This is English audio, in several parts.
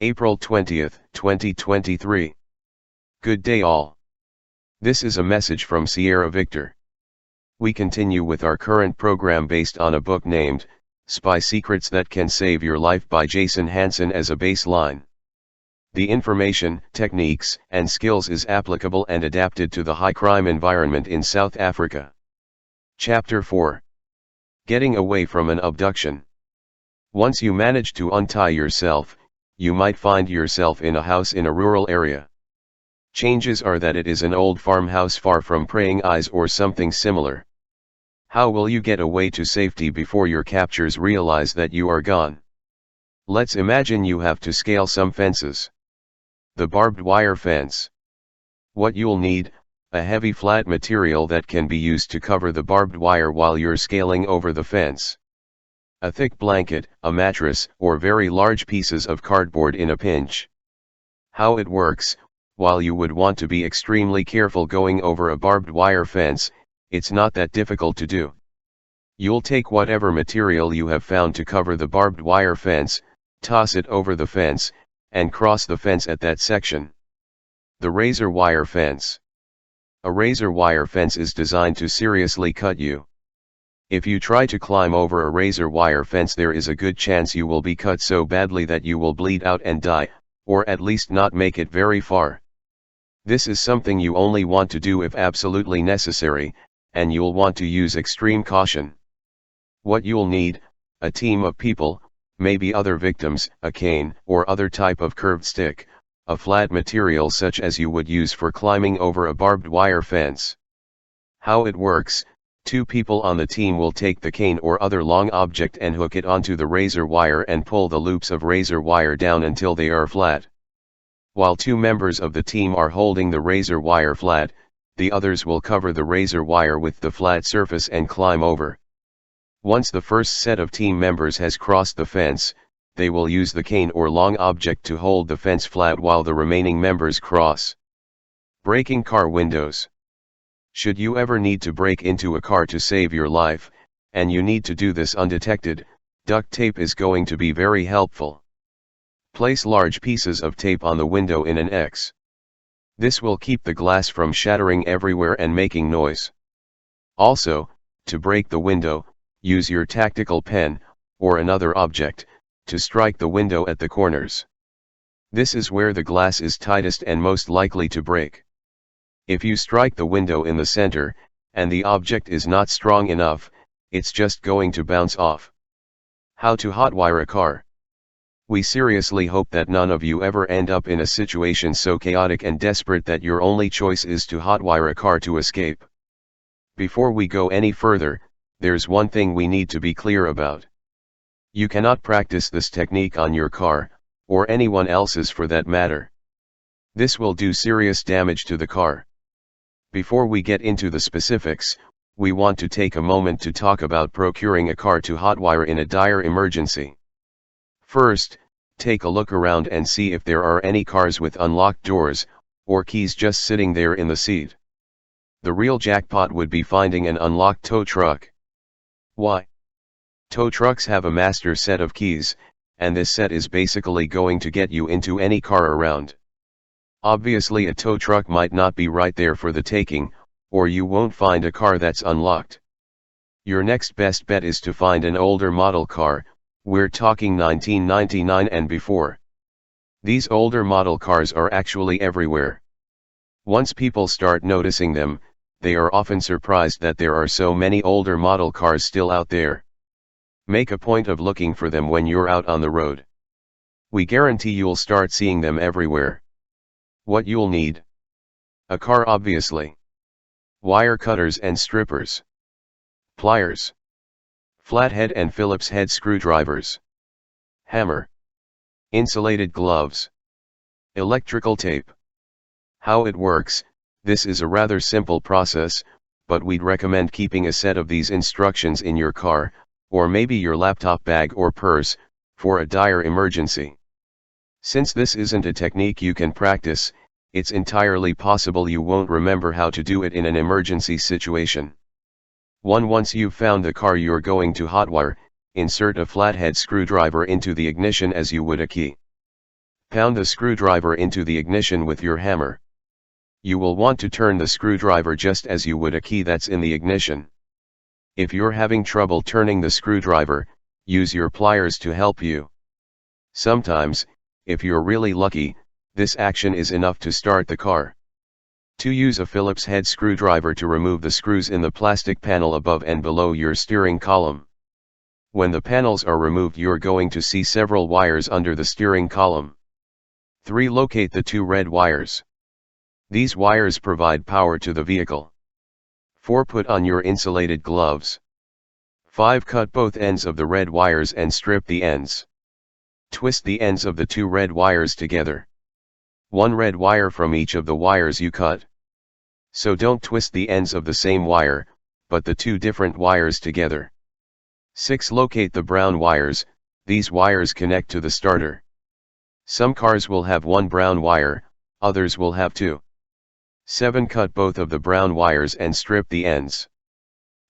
April 20th, 2023. Good day all. This is a message from Sierra Victor. We continue with our current program based on a book named Spy Secrets That Can Save Your Life by Jason Hansen as a baseline. The information, techniques, and skills is applicable and adapted to the high crime environment in South Africa. Chapter 4. Getting away from an abduction. Once you manage to untie yourself, you might find yourself in a house in a rural area. Chances are that it is an old farmhouse far from praying eyes or something similar. How will you get away to safety before your captors realize that you are gone? Let's imagine you have to scale some fences. The barbed wire fence. What you'll need: a heavy flat material that can be used to cover the barbed wire while you're scaling over the fence. A thick blanket, a mattress, or very large pieces of cardboard in a pinch. How it works: while you would want to be extremely careful going over a barbed wire fence, it's not that difficult to do. You'll take whatever material you have found to cover the barbed wire fence, toss it over the fence, and cross the fence at that section. The razor wire fence. A razor wire fence is designed to seriously cut you. If you try to climb over a razor wire fence, there is a good chance you will be cut so badly that you will bleed out and die, or at least not make it very far. This is something you only want to do if absolutely necessary, and you'll want to use extreme caution. What you'll need: a team of people, maybe other victims, a cane or other type of curved stick, a flat material such as you would use for climbing over a barbed wire fence. How it works: 2 people on the team will take the cane or other long object and hook it onto the razor wire and pull the loops of razor wire down until they are flat. While 2 members of the team are holding the razor wire flat, the others will cover the razor wire with the flat surface and climb over. Once the first set of team members has crossed the fence, they will use the cane or long object to hold the fence flat while the remaining members cross. Breaking car windows. Should you ever need to break into a car to save your life, and you need to do this undetected, duct tape is going to be very helpful. Place large pieces of tape on the window in an X. This will keep the glass from shattering everywhere and making noise. Also, to break the window, use your tactical pen, or another object, to strike the window at the corners. This is where the glass is tightest and most likely to break. If you strike the window in the center, and the object is not strong enough, it's just going to bounce off. How to hotwire a car. We seriously hope that none of you ever end up in a situation so chaotic and desperate that your only choice is to hotwire a car to escape. Before we go any further, there's one thing we need to be clear about. You cannot practice this technique on your car, or anyone else's for that matter. This will do serious damage to the car. Before we get into the specifics, we want to take a moment to talk about procuring a car to hotwire in a dire emergency. First, take a look around and see if there are any cars with unlocked doors, or keys just sitting there in the seat. The real jackpot would be finding an unlocked tow truck. Why? Tow trucks have a master set of keys, and this set is basically going to get you into any car around. Obviously, a tow truck might not be right there for the taking, or you won't find a car that's unlocked. Your next best bet is to find an older model car. We're talking 1999 and before. These older model cars are actually everywhere. Once people start noticing them, they are often surprised that there are so many older model cars still out there. Make a point of looking for them when you're out on the road. We guarantee you'll start seeing them everywhere. What you'll need: a car, obviously. Wire cutters and strippers. Pliers. Flathead and Phillips head screwdrivers. Hammer. Insulated gloves. Electrical tape. How it works: this is a rather simple process, but we'd recommend keeping a set of these instructions in your car, or maybe your laptop bag or purse, for a dire emergency. Since this isn't a technique you can practice, it's entirely possible you won't remember how to do it in an emergency situation. Once you've found the car you're going to hotwire, insert a flathead screwdriver into the ignition as you would a key. Pound the screwdriver into the ignition with your hammer. You will want to turn the screwdriver just as you would a key that's in the ignition. If you're having trouble turning the screwdriver, use your pliers to help you. Sometimes, if you're really lucky, this action is enough to start the car. To use a Phillips head screwdriver to remove the screws in the plastic panel above and below your steering column. When the panels are removed, you're going to see several wires under the steering column. 3. Locate the 2 red wires. These wires provide power to the vehicle. 4. Put on your insulated gloves. 5. Cut both ends of the red wires and strip the ends. Twist the ends of the 2 red wires together. 1 red wire from each of the wires you cut. So don't twist the ends of the same wire, but the 2 different wires together. 6. Locate the brown wires. These wires connect to the starter. Some cars will have 1 brown wire, others will have 2. 7. Cut both of the brown wires and strip the ends.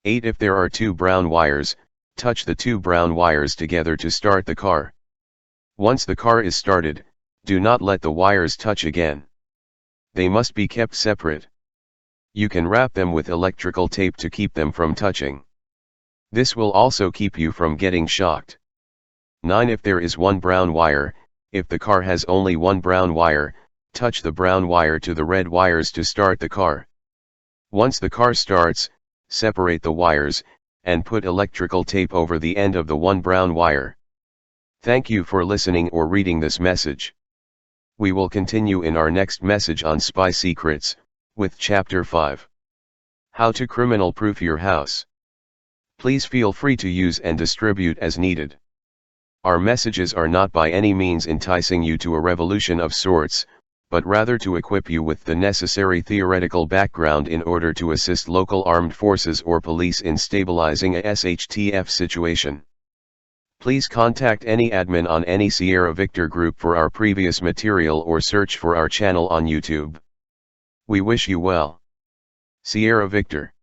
8. If there are 2 brown wires, touch the 2 brown wires together to start the car. Once the car is started, do not let the wires touch again. They must be kept separate. You can wrap them with electrical tape to keep them from touching. This will also keep you from getting shocked. 9. If there is 1 brown wire, if the car has only 1 brown wire, touch the brown wire to the red wires to start the car. Once the car starts, separate the wires, and put electrical tape over the end of the 1 brown wire. Thank you for listening or reading this message. We will continue in our next message on Spy Secrets, with Chapter 5. How to criminal-proof your house. Please feel free to use and distribute as needed. Our messages are not by any means enticing you to a revolution of sorts, but rather to equip you with the necessary theoretical background in order to assist local armed forces or police in stabilizing a SHTF situation. Please contact any admin on any Sierra Victor group for our previous material or search for our channel on YouTube. We wish you well. Sierra Victor.